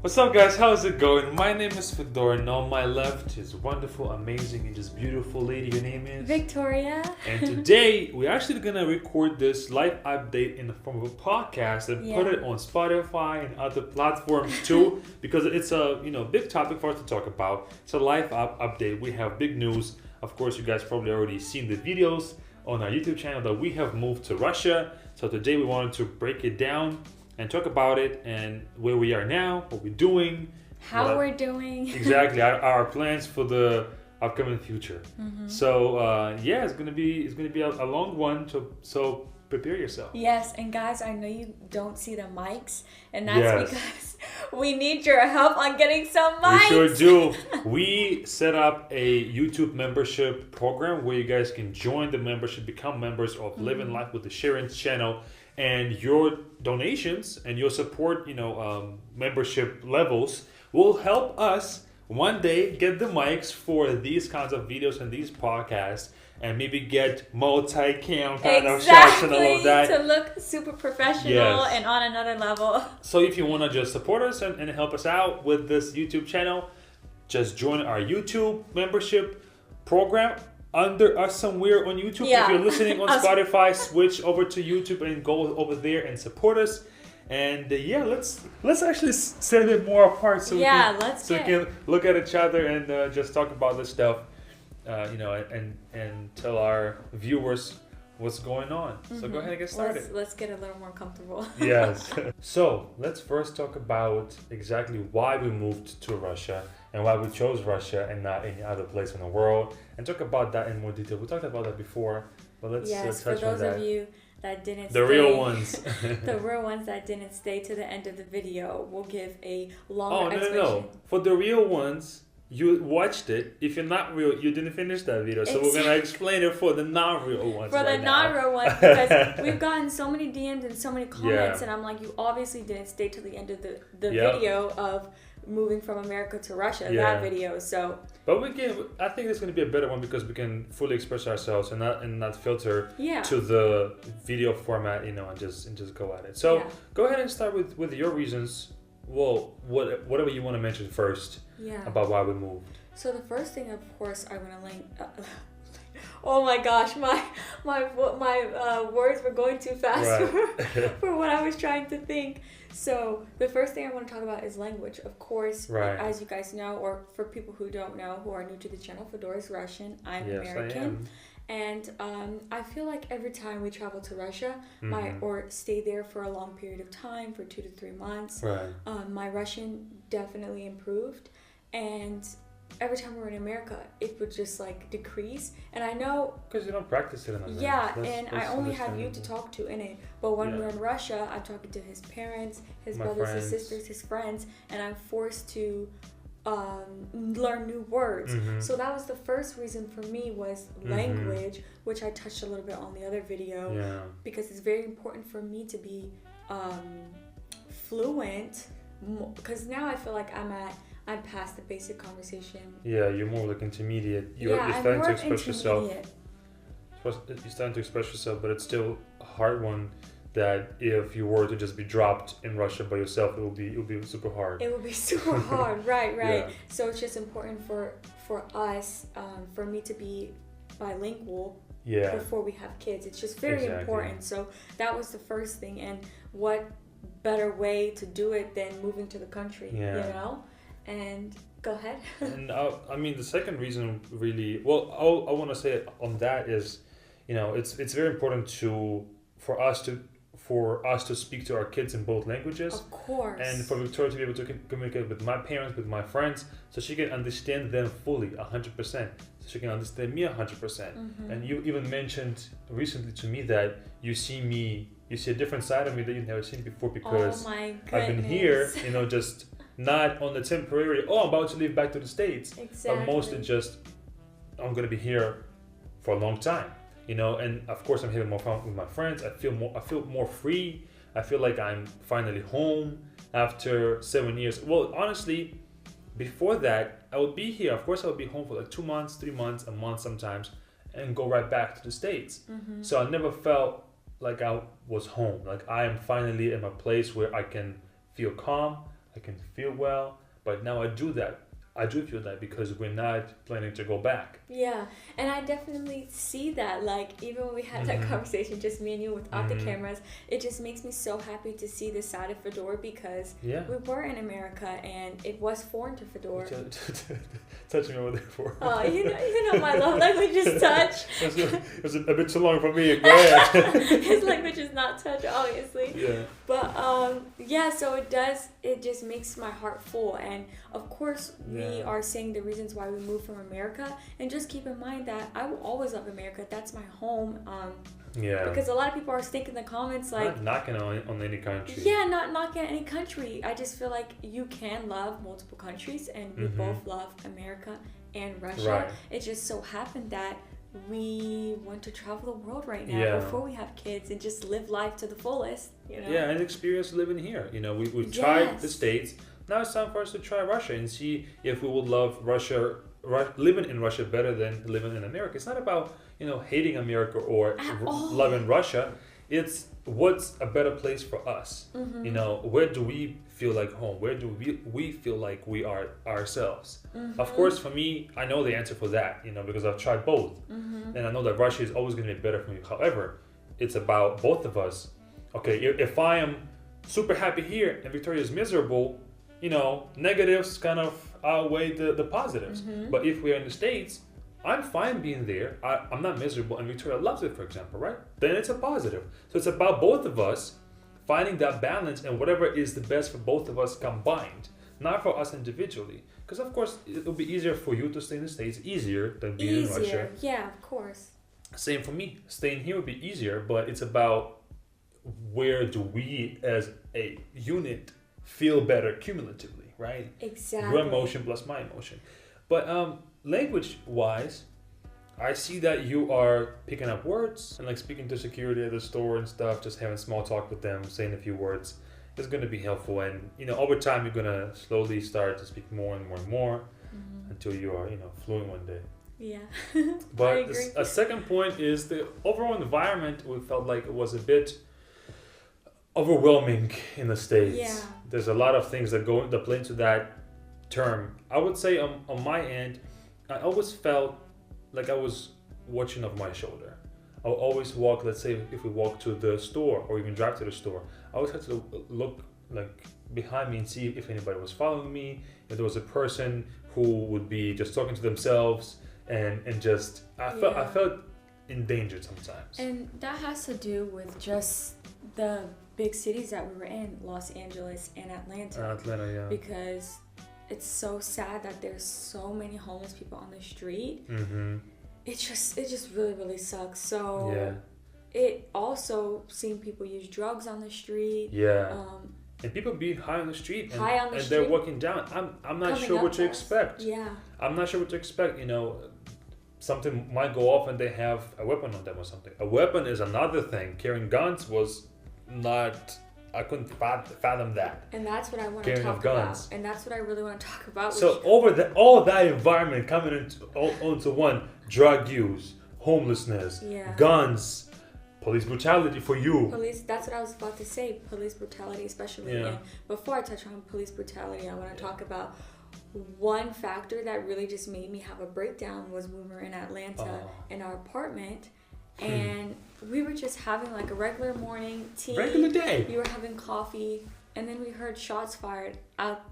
What's up, guys? How's it going? My name is Fedor, and on my left is wonderful, amazing, and just beautiful lady. Your name is? Victoria. And today, we're actually going to record this live update in the form of a podcast and put it on Spotify and other platforms too, because it's a big topic for us to talk about. It's a live update. We have big news. Of course, you guys probably already seen the videos on our YouTube channel that we have moved to Russia. So today, we wanted to break it down and talk about it and where we are now, what we're doing, how we're doing. Exactly, our plans for the upcoming future. Mm-hmm. So it's gonna be a long one. So prepare yourself. Yes, and guys, I know you don't see the mics, and that's because we need your help on getting some mics. We sure do. We set up a YouTube membership program where you guys can join the membership, become members of Living Life with the Sharons channel. And your donations and your support, membership levels will help us one day get the mics for these kinds of videos and these podcasts, and maybe get multi-cam kind of shots and all of that. To look super professional and on another level. So if you want to just support us and help us out with this YouTube channel, just join our YouTube membership program under us somewhere on YouTube. If you're listening on Spotify, switch over to YouTube and go over there and support us. And let's actually set it more apart so we can look at each other and just talk about this stuff, and tell our viewers what's going on. So go ahead and get started. Let's get a little more comfortable. Yes. So let's first talk about exactly why we moved to Russia and why we chose Russia and not any other place in the world, and talk about that in more detail. We talked about that before, but let's touch on that. For those of you that didn't the real ones. The real ones that didn't stay to the end of the video, we'll give a longer explanation. No. For the real ones, you watched it. If you're not real, you didn't finish that video. So we're going to explain it for the not-real ones For the non-real ones, because we've gotten so many DMs and so many comments, and I'm like, you obviously didn't stay to the end of the video of moving from America to Russia, that video. So, but I think it's going to be a better one because we can fully express ourselves and not filter to the video format, and just go at it. So go ahead and start with your reasons. Well, whatever you want to mention first about why we moved. So the first thing, of course, I want to link. Oh my gosh, my words were going too fast for what I was trying to think. So the first thing I want to talk about is language. Of course, as you guys know, or for people who don't know, who are new to the channel, Fedor is Russian. I'm American. And I feel like every time we travel to Russia, or stay there for a long period of time, for 2 to 3 months, my Russian definitely improved. And every time we were in America, it would just decrease. And I know because you don't practice it in America. That's I only have you to talk to in it. But when we're in Russia, I'm talking to his parents, his brothers, his sisters, his friends, and I'm forced to learn new words. So that was the first reason for me, was language, which I touched a little bit on the other video, because it's very important for me to be fluent, because now I feel like I'm past the basic conversation. Yeah, you're more like intermediate. You're starting to express yourself. You're starting to express yourself, but it's still a hard one. That if you were to just be dropped in Russia by yourself, it would be super hard. It would be super hard, right. Yeah. So it's just important for us, for me to be bilingual before we have kids. It's just very important. So that was the first thing, and what better way to do it than moving to the country, And go ahead. And the second reason really, I want to say on that is, it's very important for us to speak to our kids in both languages. Of course. And for Victoria to be able to communicate with my parents, with my friends, so she can understand them fully, 100%. So she can understand me 100%. And you even mentioned recently to me that you see a different side of me that you've never seen before, because I've been here, just not on the temporary, I'm about to leave back to the States. But mostly just, I'm going to be here for a long time. And of course I'm having more fun with my friends. I feel more free. I feel like I'm finally home after 7 years. Well, honestly, before that, I would be here. Of course, I would be home for 2 months, 3 months, a month sometimes, and go right back to the States. So I never felt like I was home. Like I am finally in a place where I can feel calm. I can feel well. But now I do that. I do feel that because we're not planning to go back. Yeah, and I definitely see that. Like, even when we had that conversation, just me and you without the cameras, it just makes me so happy to see this side of Fedor because we were in America and it was foreign to Fedor. Touching over there for. Oh, you know my love language is touch. It was a bit too long for me. Go ahead. His language is not touch, obviously. Yeah. But so it just makes my heart full. And of course, we are saying the reasons why we moved from America. And just keep in mind that I will always love America. That's my home. Because a lot of people are thinking in the comments like... Not knocking on any country. Yeah, not knocking any country. I just feel like you can love multiple countries. And we both love America and Russia. Right. It just so happened that we want to travel the world right now before we have kids and just live life to the fullest, Yeah, and experience living here. We've tried the States. Now it's time for us to try Russia and see if we would love living in Russia better than living in America. It's not about, hating America or loving Russia. It's what's a better place for us. Where do we feel like home? Where do we feel like we are ourselves? Of course, for me, I know the answer for that, because I've tried both. And I know that Russia is always going to be better for me. However, it's about both of us. Okay, if I am super happy here and Victoria is miserable, negatives kind of outweigh the positives. But if we're in the States, I'm fine being there. I'm not miserable and Victoria loves it, for example, right? Then it's a positive. So it's about both of us finding that balance and whatever is the best for both of us combined, not for us individually. Because of course, it'll be easier for you to stay in the States, easier than being in Russia. Yeah, of course. Same for me. Staying here would be easier, but it's about where do we as a unit feel better cumulatively, right? Exactly. Your emotion plus my emotion. But language-wise, I see that you are picking up words and like speaking to security at the store and stuff, just having small talk with them, saying a few words is going to be helpful. And, over time, you're going to slowly start to speak more and more and more until you are, fluent one day. Yeah. But a second point is the overall environment. We felt like it was a bit overwhelming in the States. Yeah. There's a lot of things that play into that term. I would say on my end, I always felt like I was watching off my shoulder. I'll always walk, let's say if we walk to the store or even drive to the store, I always had to look like behind me and see if anybody was following me, if there was a person who would be just talking to themselves and just, I felt endangered sometimes. And that has to do with just the big cities that we were in, Los Angeles and Atlanta. Yeah. Because it's so sad that there's so many homeless people on the street. It just really, really sucks. So it also seeing people use drugs on the street. And people being high on the street and they're walking down. I'm not sure what to expect. Yeah. I'm not sure what to expect. Something might go off and they have a weapon on them or something. A weapon is another thing. Carrying guns was not. I couldn't fathom that. And that's what I want to talk about. And that's what I really want to talk about. So all that environment coming onto one: drug use, homelessness, guns, police brutality for you. That's what I was about to say. Police brutality, especially. And before I touch on police brutality, I want to talk about one factor that really just made me have a breakdown was when we were in Atlanta in our apartment. And we were just having like a regular morning tea. Regular day. We were having coffee. And then we heard shots fired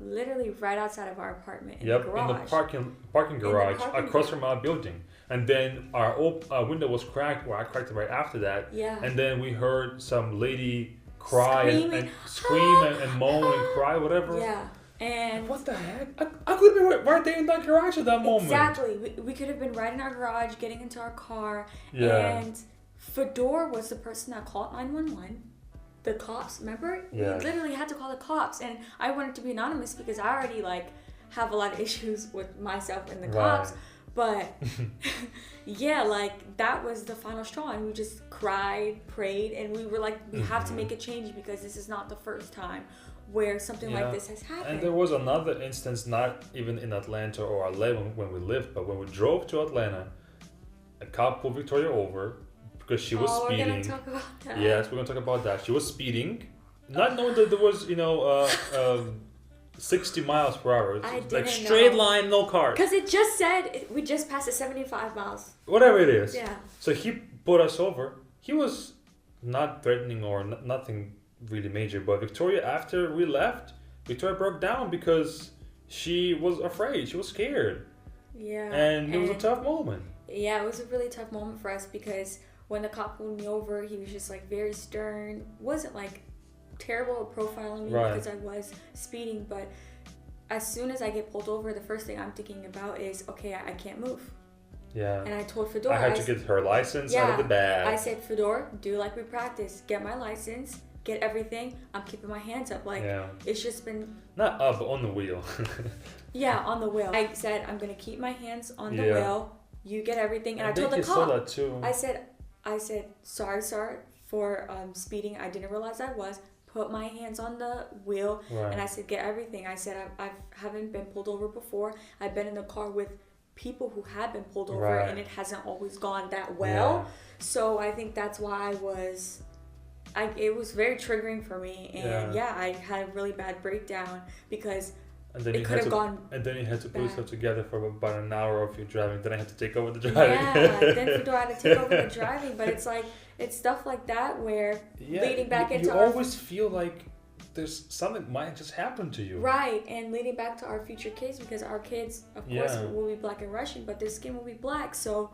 literally right outside of our apartment in the garage. In the parking garage across from our building. And then our window was cracked, or I cracked it right after that. Yeah. And then we heard some lady cry and scream and moan and cry, whatever. Yeah. And what the heck? I could have been right there in that garage at that moment. Exactly. We could have been right in our garage, getting into our car. Yeah. And Fedor was the person that called 911. The cops, remember? Yeah. We literally had to call the cops. And I wanted to be anonymous because I already have a lot of issues with myself and the cops. But that was the final straw. And we just cried, prayed, and we were like, we have to make a change because this is not the first time where something like this has happened. And there was another instance, not even in Atlanta or LA when we lived, but when we drove to Atlanta, a cop pulled Victoria over because she was speeding. We're going to talk about that. Yes, we're going to talk about that. She was speeding, not knowing that there was, 60 miles per hour. It's I like didn't straight know. line, no cars. Because it just said we just passed the 75 miles. Whatever it is. Yeah. So he put us over. He was not threatening or nothing really major. But Victoria, after we left, Victoria broke down because she was afraid. She was scared. Yeah. And it was a tough moment. Yeah, it was a really tough moment for us because when the cop pulled me over, he was just like very stern. Wasn't like terrible or profiling me Right. because I was speeding, but as soon as I get pulled over, the first thing I'm thinking about is, okay, I can't move. Yeah. And I told Fedor, I had to get her license out of the bag. I said, Fedor, do like we practice. Get my license, get everything. I'm keeping my hands up. Like, it's just been... Not up, but on the wheel. Yeah, on the wheel. I said, I'm going to keep my hands on the wheel. You get everything. And I told the you cop. saw that too. I said, sorry, sir, for speeding. I didn't realize I was. Put my hands on the wheel. Right. And I said, get everything. I said, I haven't been pulled over before. I've been in the car with people who have been pulled over, Right. and it hasn't always gone that well. Yeah. So I think that's why it was very triggering for me. And I had a really bad breakdown because And then it could have gone. And then you had to put yourself together for about an hour of your driving. Then I had to take over the driving. Yeah, then Fedor had to take over the driving. But it's like, it's stuff like that where leading back into you our... always feel like there's something might just happen to you. Right, and leading back to our future kids, because our kids, of course, will be black and Russian, but their skin will be black. So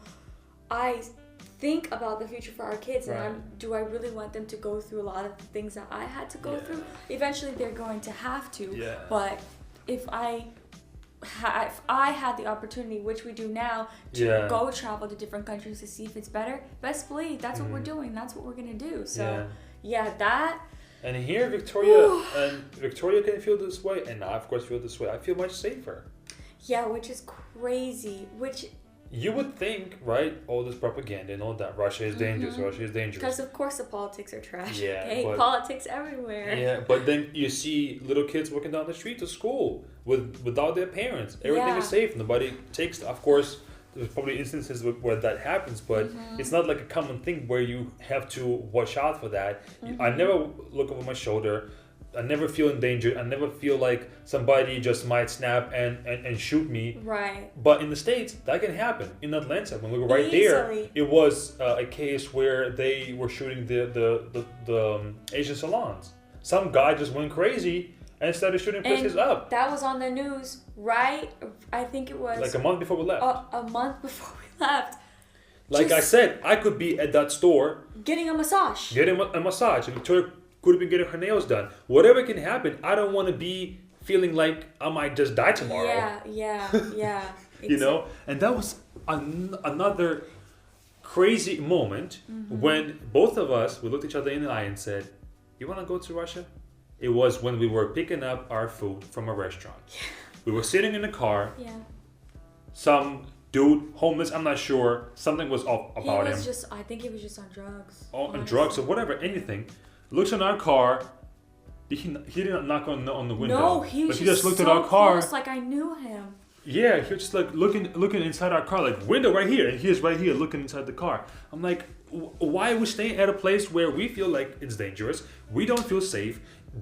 I think about the future for our kids, and do I really want them to go through a lot of the things that I had to go through? Eventually, they're going to have to. Yeah. But if I had the opportunity, which we do now, to go travel to different countries to see if it's better, best believe that's what we're doing. That's what we're gonna do. So that. And here, Victoria can feel this way, and I, of course, feel this way. I feel much safer. Yeah, which is crazy. Which you would think, right? All this propaganda and all that. Russia is dangerous. Russia is dangerous. Because of course the politics are trash. Yeah, okay? Politics everywhere. Yeah, but then you see little kids walking down the street to school without their parents. Everything is safe. Nobody takes. Of course, there's probably instances where that happens, but it's not like a common thing where you have to watch out for that. I never look over my shoulder. I never feel in danger. I never feel like somebody just might snap and shoot me. Right. But in the States, that can happen. In Atlanta, when we were right there, it was a case where they were shooting the Asian salons. Some guy just went crazy and started shooting places up. That was on the news, right? I think it was... Like a month before we left. A month before we left. Like I said, I could be at that store... Getting a massage. Getting a massage. And Victoria could have been getting her nails done. Whatever can happen, I don't want to be feeling like I might just die tomorrow. Yeah. You know? And that was another crazy moment when both of us, we looked each other in the eye and said, you want to go to Russia? It was when we were picking up our food from a restaurant. Yeah. We were sitting in the car. Yeah. Some dude, homeless, I'm not sure. Something was off about him. I think he was just on drugs. On drugs or whatever, anything. Looks in our car. He didn't knock on the window. No, he just looked at our car. Close, like I knew him. Yeah, he was just like looking inside our car, like window right here, and he's right here looking inside the car. I'm like, why are we staying at a place where we feel like it's dangerous? We don't feel safe.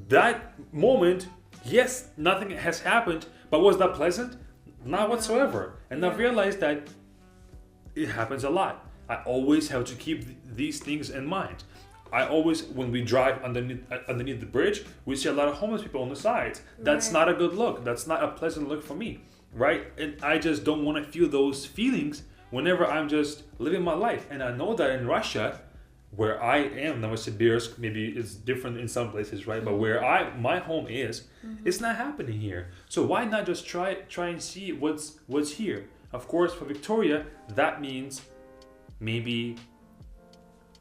That moment, yes, nothing has happened, but was that pleasant? Not whatsoever. And I've realized that it happens a lot. I always have to keep these things in mind. I always, when we drive underneath the bridge, we see a lot of homeless people on the sides. That's not a good look. That's not a pleasant look for me, right? And I just don't want to feel those feelings whenever I'm just living my life. And I know that in Russia, where I am, Novosibirsk, maybe it's different in some places, right? But where my home is, it's not happening here. So why not just try and see what's here? Of course, for Victoria, that means maybe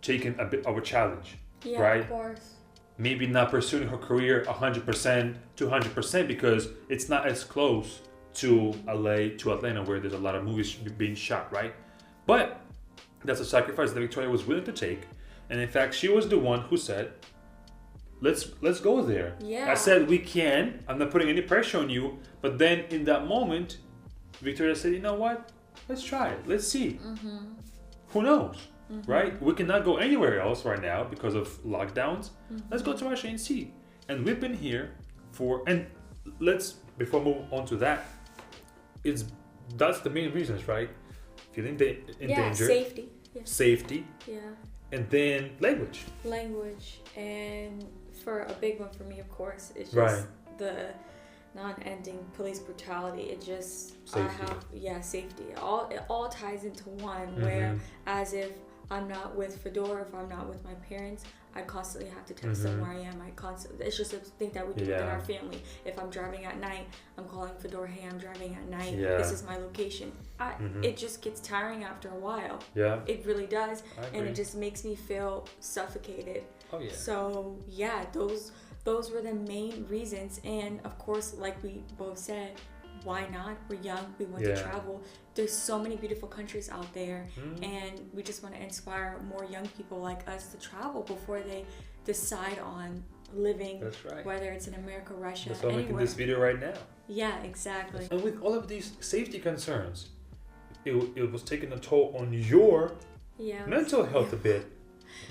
taking a bit of a challenge, right? Of course. Maybe not pursuing her career 100%, 200%, because it's not as close to LA, to Atlanta, where there's a lot of movies being shot, right? But that's a sacrifice that Victoria was willing to take. And in fact, she was the one who said, let's go there. Yeah. I said, we can. I'm not putting any pressure on you. But then in that moment, Victoria said, you know what? Let's try it. Let's see. Who knows? Right? We cannot go anywhere else right now because of lockdowns. Let's go to Russia and see. And we've been here and let's, before we move on to that, that's the main reasons, right? Feeling in danger. Safety. Safety. Yeah. And then language. And for a big one for me, of course, it's just Right. the non-ending police brutality. It just Safety. Safety. It all ties into one, where as if I'm not with Fedor, if I'm not with my parents, I constantly have to text them where I am. It's just a thing that we do within our family. If I'm driving at night, I'm calling Fedor, hey, I'm driving at night. Yeah. This is my location. It just gets tiring after a while. Yeah. It really does. I agree. And it just makes me feel suffocated. Oh yeah. So yeah, those were the main reasons. And of course, like we both said, why not? We're young, we want to travel. There's so many beautiful countries out there, and we just want to inspire more young people like us to travel before they decide on living. That's right. Whether it's in America, Russia, That's why I'm making anywhere. this video right now. Yeah, exactly. And with all of these safety concerns, it was taking a toll on your mental health a bit,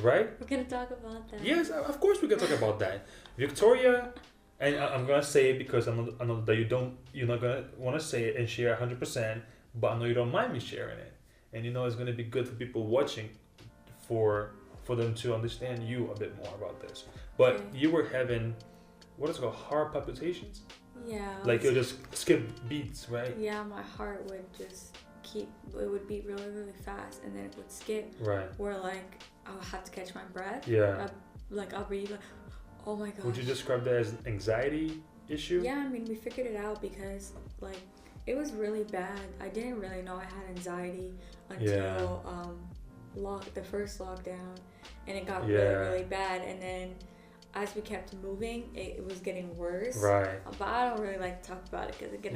right? We're gonna talk about that. Yes, of course we can talk about that. Victoria, and I'm gonna say it because I know that you're not gonna want to say it and share 100%, but I know you don't mind me sharing it, and you know it's gonna be good for people watching, for them to understand you a bit more about this. But you were having, what is it called, heart palpitations? Yeah. Like you'll just skip beats, right? Yeah, my heart would just it would beat really, really fast, and then it would skip. Right. Where like I'll have to catch my breath. Yeah. I'll be like, oh my god. Would you describe that as an anxiety issue? Yeah, I mean, we figured it out because like it was really bad. I didn't really know I had anxiety until the first lockdown, and it got really, really bad. And then as we kept moving, it was getting worse. Right. But I don't really like to talk about it because it gets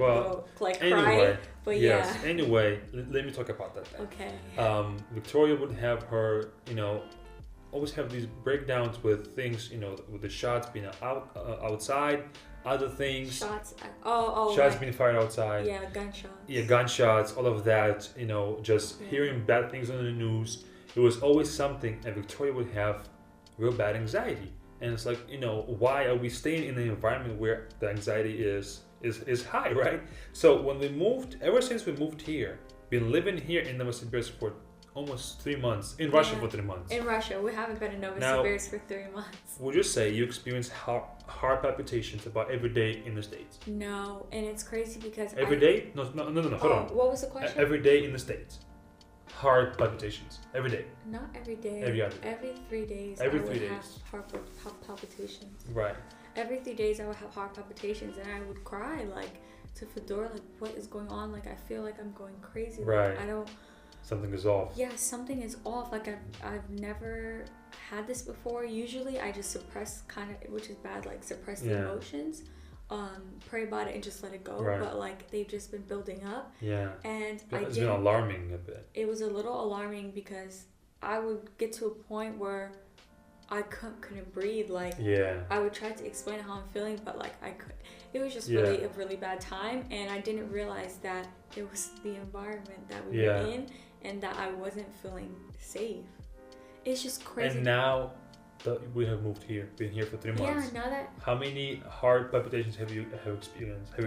like anyway, cry. But yes. Anyway, let me talk about that then. Okay. Victoria would have her, always have these breakdowns with things, with the shots being outside, other things. Shots shots being fired outside. Yeah, gunshots. Yeah, gunshots, all of that, just hearing bad things on the news. It was always something, and Victoria would have real bad anxiety. And it's like, why are we staying in an environment where the anxiety is high, right? So when we moved, ever since we moved here, been living here in Novosibirsk for almost 3 months, in Russia for 3 months. In Russia, we haven't been in Novosibirsk for 3 months. Would you say you experience heart palpitations about every day in the States? No, and it's crazy because every day? No, hold on. What was the question? Every day in the States. Heart palpitations every day. Not every day. Every other. Every 3 days. Every I would 3 days. have heart palpitations. Right. Every 3 days I would have heart palpitations, and I would cry like to Fedor, like, what is going on? Like, I feel like I'm going crazy. Right. Like, I don't. Something is off. Yeah, something is off. Like I've never had this before. Usually I just suppress which is bad. Like suppress the emotions. Pray about it and just let it go. Right. But like they've just been building up. Yeah. And it's been alarming a bit. It was a little alarming because I would get to a point where I couldn't breathe. Like I would try to explain how I'm feeling, but like I could. It was just really a really bad time, and I didn't realize that it was the environment that we were in, and that I wasn't feeling safe. It's just crazy. And now that we have moved here, been here for 3 months. Yeah, now that. How many heart palpitations have you experienced? I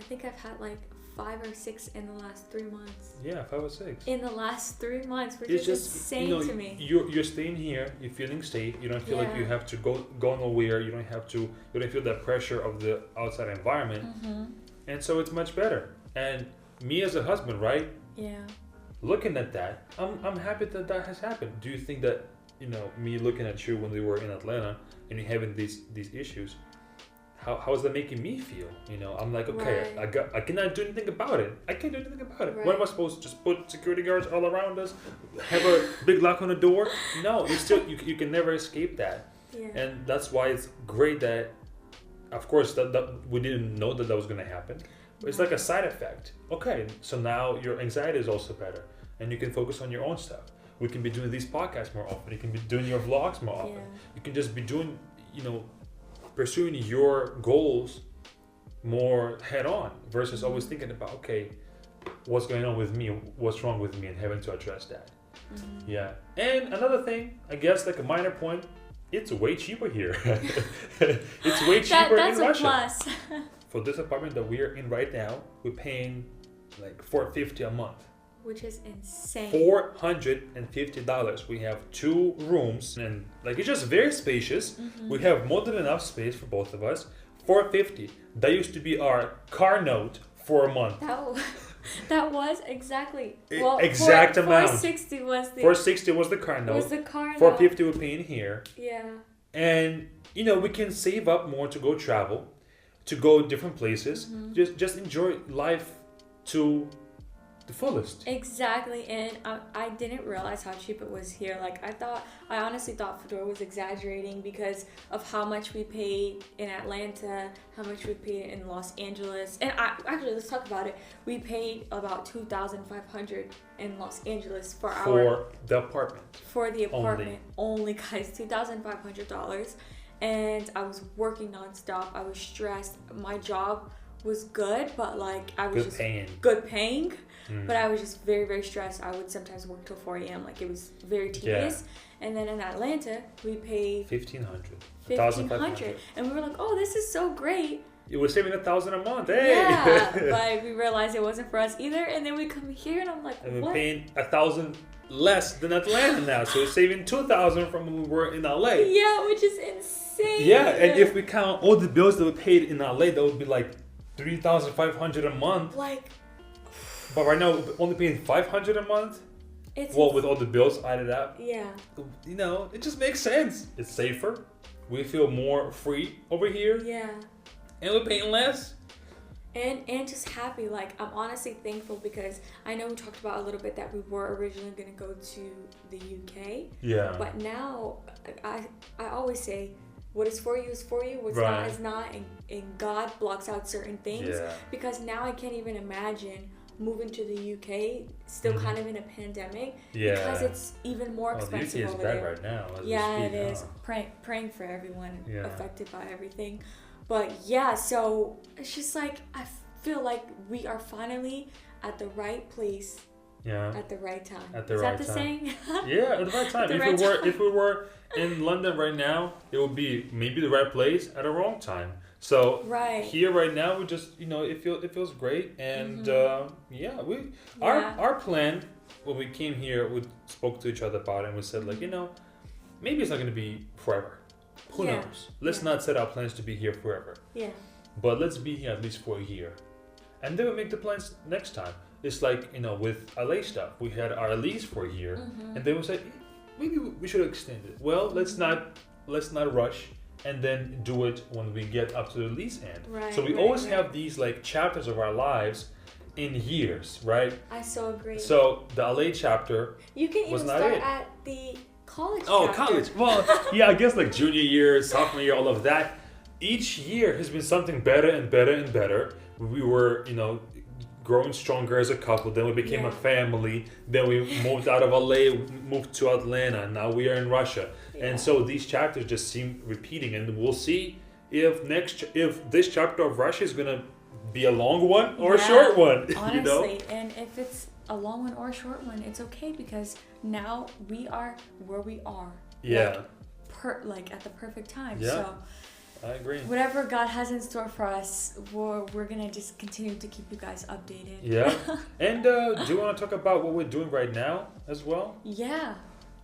think I've had like 5 or 6 in the last 3 months. Yeah, 5 or 6. In the last 3 months, which is just insane to me. You're staying here. You're feeling safe. You don't feel like you have to go nowhere. You don't feel that pressure of the outside environment. Mm-hmm. And so it's much better. And me as a husband, right? Yeah. Looking at that, I'm happy that has happened. Do you think that me looking at you when we were in Atlanta and you having these issues? How is that making me feel? I'm like, okay, I cannot do anything about it. I can't do anything about it. Right. What am I supposed to just put security guards all around us? Have a big lock on the door? No, you can never escape that. Yeah. And that's why it's great that, of course, that we didn't know that was going to happen. But it's like a side effect. Okay, so now your anxiety is also better, and you can focus on your own stuff. We can be doing these podcasts more often. You can be doing your vlogs more often. You can just be doing, pursuing your goals more head on versus always thinking about, okay, what's going on with me, what's wrong with me, and having to address that. Mm-hmm. Yeah. And another thing, I guess like a minor point, it's way cheaper here. It's way cheaper that's in Russia. That's a plus. For this apartment that we're in right now, we're paying like $450 a month. Which is insane. $450. We have 2 rooms and like it's just very spacious. Mm-hmm. We have more than enough space for both of us. $450. That used to be our car note for a month. That was exactly exact amount. 460 was the car note. Was the car note. 450 we're paying here. Yeah. And you know we can save up more to go travel, to go different places. Mm-hmm. Just enjoy life to the fullest. Exactly, and I didn't realize how cheap it was here. Like I honestly thought Fedora was exaggerating because of how much we paid in Atlanta, how much we paid in Los Angeles, and actually let's talk about it. We paid about $2,500 in Los Angeles for the apartment. For the apartment only guys, $2,500, and I was working nonstop. I was stressed. My job was good, but like I was good paying. But I was just very, very stressed. I would sometimes work till 4 a.m. Like it was very tedious. Yeah. And then in Atlanta, we paid $1,500. And we were like, oh, this is so great. You were saving $1,000 a month. Hey. Yeah, but we realized it wasn't for us either. And then we come here and I'm like, and what? we're paying $1,000 less than Atlanta now. So we're saving $2,000 from when we were in LA. Yeah, which is insane. Yeah, and if we count all the bills that we paid in LA, that would be like $3,500 a month. Like, but right now, we're only paying $500 a month. With all the bills added up. Yeah. You know, it just makes sense. It's safer. We feel more free over here. Yeah. And we're paying less. And just happy. Like, I'm honestly thankful because I know we talked about a little bit that we were originally going to go to the UK. Yeah. But now, I always say, what is for you is for you. What's not is not. And God blocks out certain things. Yeah. Because now I can't even imagine moving to the UK, still kind of in a pandemic, because it's even more expensive the UK is over bad there. Right now. It is. Praying for everyone affected by everything. But yeah, so it's just like I feel like we are finally at the right place. Yeah. At the right time. Is that the saying? Yeah, at the right time. If we were in London right now, it would be maybe the right place at the wrong time. So here right now we just it feels great, and our plan when we came here, we spoke to each other about it and we said maybe it's not going to be forever. Who knows? Let's not set our plans to be here forever. Yeah. But let's be here at least for a year, and then we make the plans next time. It's like with LA stuff, we had our lease for a year, and then we said maybe we should extend it. Well, let's not rush. And then do it when we get up to the lease end. Right, so we always have these like chapters of our lives in years, right? I so agree. So the LA chapter you can even start at the college chapter. College. Well, yeah, I guess like junior year, sophomore year, all of that. Each year has been something better and better and better. We were, growing stronger as a couple. Then we became a family. Then we moved out of LA, moved to Atlanta. Now we are in Russia. Yeah. And so these chapters just seem repeating, and we'll see if this chapter of Russia is gonna be a long one or a short one. Honestly, and if it's a long one or a short one, it's okay because now we are where we are. Yeah. Like at the perfect time. Yeah. So I agree. Whatever God has in store for us, we're gonna just continue to keep you guys updated. Yeah. And do you want to talk about what we're doing right now as well? Yeah.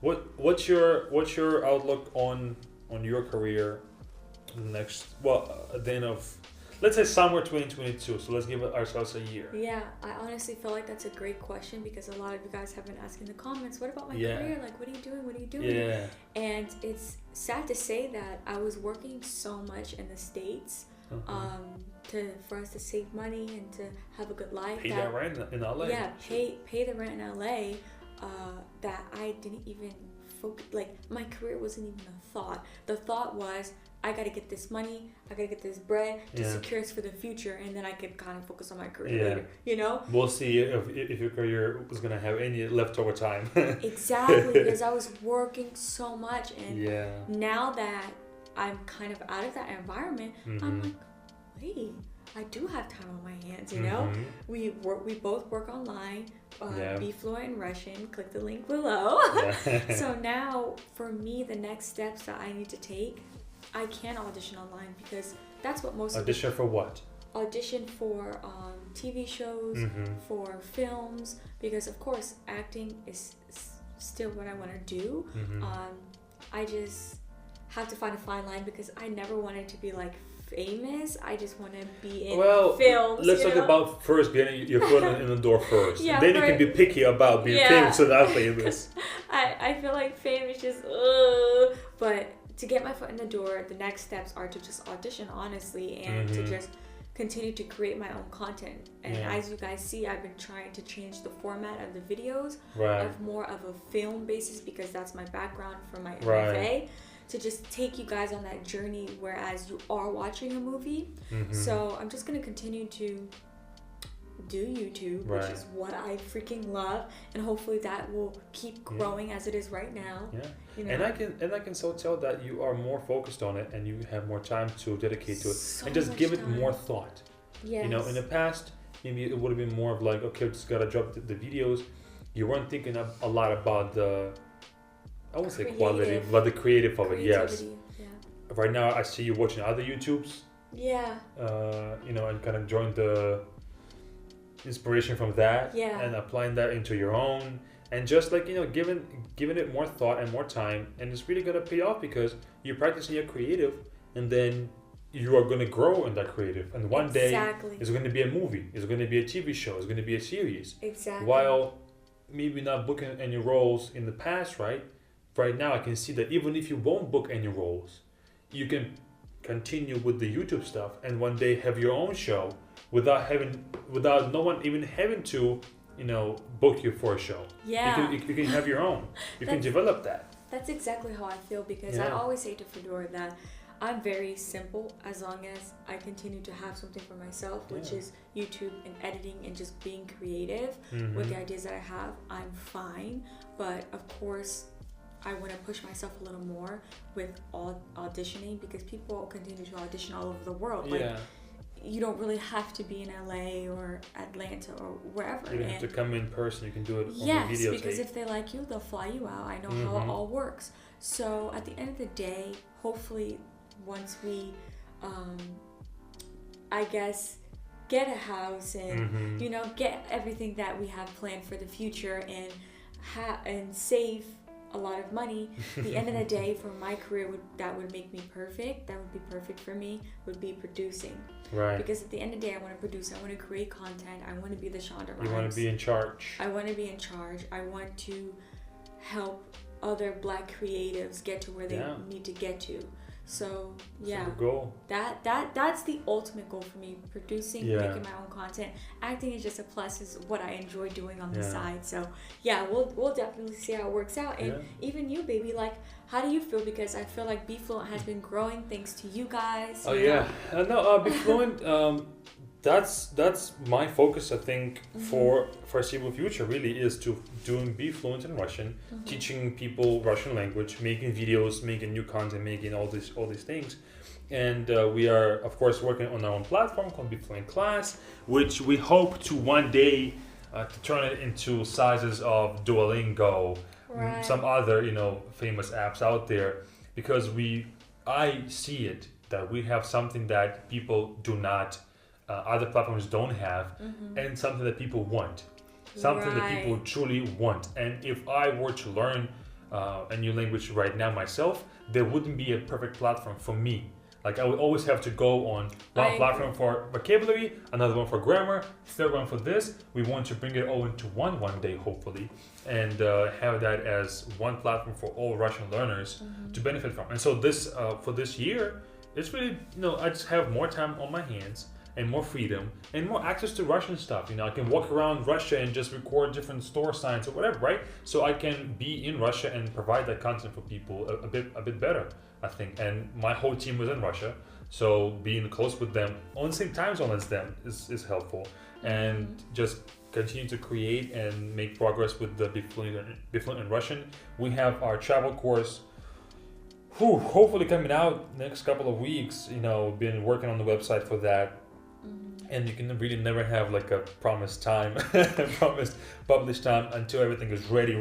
What's your outlook on your career next? Well, at the end of, let's say summer 2022. So let's give ourselves a year. Yeah, I honestly feel like that's a great question because a lot of you guys have been asking in the comments, what about my career? Like, what are you doing? What are you doing? Yeah. And it's sad to say that I was working so much in the States for us to save money and to have a good life. Pay that rent in LA. Yeah, pay the rent in LA. That I didn't even focus. Like my career wasn't even a thought. The thought was I gotta get this money, I gotta get this bread to secure us for the future, and then I could kind of focus on my career later. We'll see if your career was gonna have any leftover time. Exactly, because I was working so much, and now that I'm kind of out of that environment, I'm like, wait, I do have time on my hands, you know? We both work online, Be Fluent in Russian, click the link below. So now, for me, the next steps that I need to take, I can audition online because that's what most audition for what? Audition for TV shows, for films, because of course acting is still what I want to do. I just have to find a fine line because I never wanted to be like famous. I just want to be in films. Let's talk about first getting your foot in the door first. Then you can be picky about being famous or not famous. I feel like fame is just but to get my foot in the door, the next steps are to just audition honestly and to just continue to create my own content. And as you guys see, I've been trying to change the format of the videos of more of a film basis because that's my background for my MFA. To just take you guys on that journey whereas you are watching a movie. So I'm just going to continue to do YouTube, which is what I freaking love, and hopefully that will keep growing as it is right now. You know? And I can so tell that you are more focused on it and you have more time to dedicate to it and just give it more thought. You know, in the past maybe it would have been more of like, okay, just gotta drop the videos. You weren't thinking a lot about the, I won't say quality, but the creative of it. Yes. Right now I see you watching other YouTubes. You know, and kind of join the inspiration from that and applying that into your own, and just like, you know, giving it more thought and more time, and it's really gonna pay off because you're practicing your creative, and then you are gonna grow in that creative, and one day it's gonna be a movie, it's gonna be a TV show, it's gonna be a series. While maybe not booking any roles in the past, right now I can see that even if you won't book any roles, you can continue with the YouTube stuff and one day have your own show without no one even having to, you know, book you for a show. You can have your own. You can develop that. That's exactly how I feel because I always say to Fedor that I'm very simple as long as I continue to have something for myself, which is YouTube and editing and just being creative with the ideas that I have. I'm fine, but of course I want to push myself a little more with auditioning because people continue to audition all over the world. Like, you don't really have to be in LA or Atlanta or wherever. You don't have to come in person. You can do it on the videotape. Yes, because if they like you, they'll fly you out. I know how it all works. So at the end of the day, hopefully once we, I guess, get a house and, you know, get everything that we have planned for the future and save a lot of money, the end of the day for my career that would make me perfect, that would be perfect for me, would be producing. Because at the end of the day I want to produce, I want to create content, I want to be the Shonda Rhimes. You want to be in charge. I want to be in charge. I want to help other Black creatives get to where they need to get to. So that's the goal. That's the ultimate goal for me. Producing, making my own content. Acting is just a plus, is what I enjoy doing on the side. So we'll definitely see how it works out. And even you, baby, like, how do you feel? Because I feel like Be Fluent has been growing thanks to you guys. Be Fluent. That's my focus, I think, for foreseeable future really is to Be Fluent in Russian, teaching people Russian language, making videos, making new content, making all these things. And we are, of course, working on our own platform called Be Fluent Class, which we hope to one day to turn it into sizes of Duolingo, some other, you know, famous apps out there, because I see it that we have something that people do not, other platforms don't have, and something that people want, something that people truly want. And if I were to learn a new language right now myself, there wouldn't be a perfect platform for me. Like, I would always have to go on one platform for vocabulary, another one for grammar, third one for this. We want to bring it all into one day, hopefully, and have that as one platform for all Russian learners to benefit from. And so this, for this year, it's really, you know, I just have more time on my hands and more freedom and more access to Russian stuff. You know, I can walk around Russia and just record different store signs or whatever, right? So I can be in Russia and provide that content for people a bit better, I think. And my whole team was in Russia, so being close with them on the same time zone as them is helpful. And just continue to create and make progress with the Be Fluent in Russian. We have our travel course, hopefully coming out next couple of weeks. You know, been working on the website for that. And you can really never have like a promised time, promised published time until everything is ready,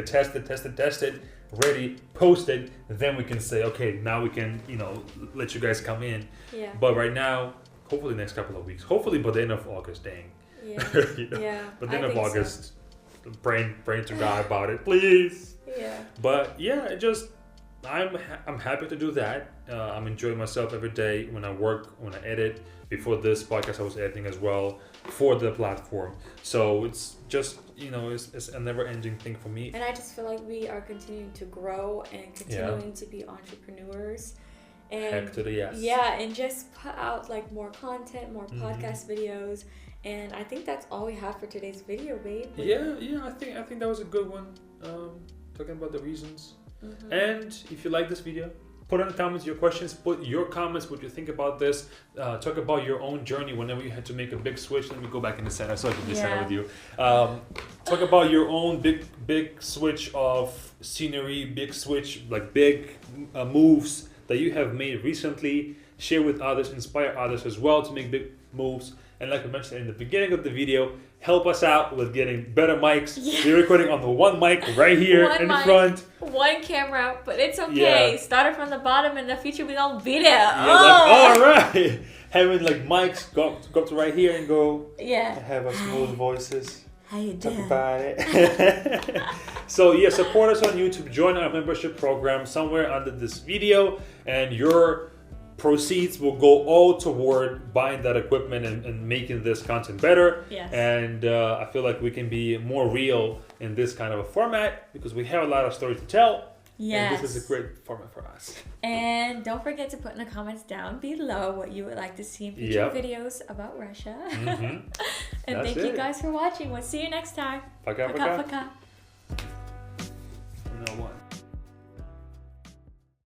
test it, ready, post it. Then we can say, okay, now we can, let you guys come in. Yeah. But right now, hopefully next couple of weeks, hopefully by the end of August, dang. Yeah. Yeah. By the end of August, praying to God about it, please. Yeah. But yeah, I'm happy to do that. I'm enjoying myself every day when I work, when I edit. Before this podcast, I was editing as well for the platform. So it's just, it's a never-ending thing for me. And I just feel like we are continuing to grow and continuing to be entrepreneurs. And heck to the yes. Yeah, and just put out like more content, more podcast videos. And I think that's all we have for today's video, babe. Yeah, I think that was a good one. Talking about the reasons. And if you like this video, put in the comments your questions, put your comments, what you think about this. Talk about your own journey whenever you had to make a big switch. Let me go back in the center so I can be center with you. Talk about your own big switch of scenery, big switch, like big moves that you have made recently. Share with others, inspire others as well to make big moves. And like I mentioned in the beginning of the video, help us out with getting better mics. Yeah. We're recording on the one mic right here in front. One camera, but it's okay. Yeah. Started from the bottom, in the future we gonna be there. Yeah, all right. Having like mics go up to right here and go. Yeah. Have our smooth voices. How you doing? Talk about it. So yeah, support us on YouTube. Join our membership program somewhere under this video, and your proceeds will go all toward buying that equipment and making this content better. Yes. And I feel like we can be more real in this kind of a format because we have a lot of stories to tell. Yes. And this is a great format for us. And don't forget to put in the comments down below what you would like to see in future videos about Russia. And thank you guys for watching. We'll see you next time. Пока.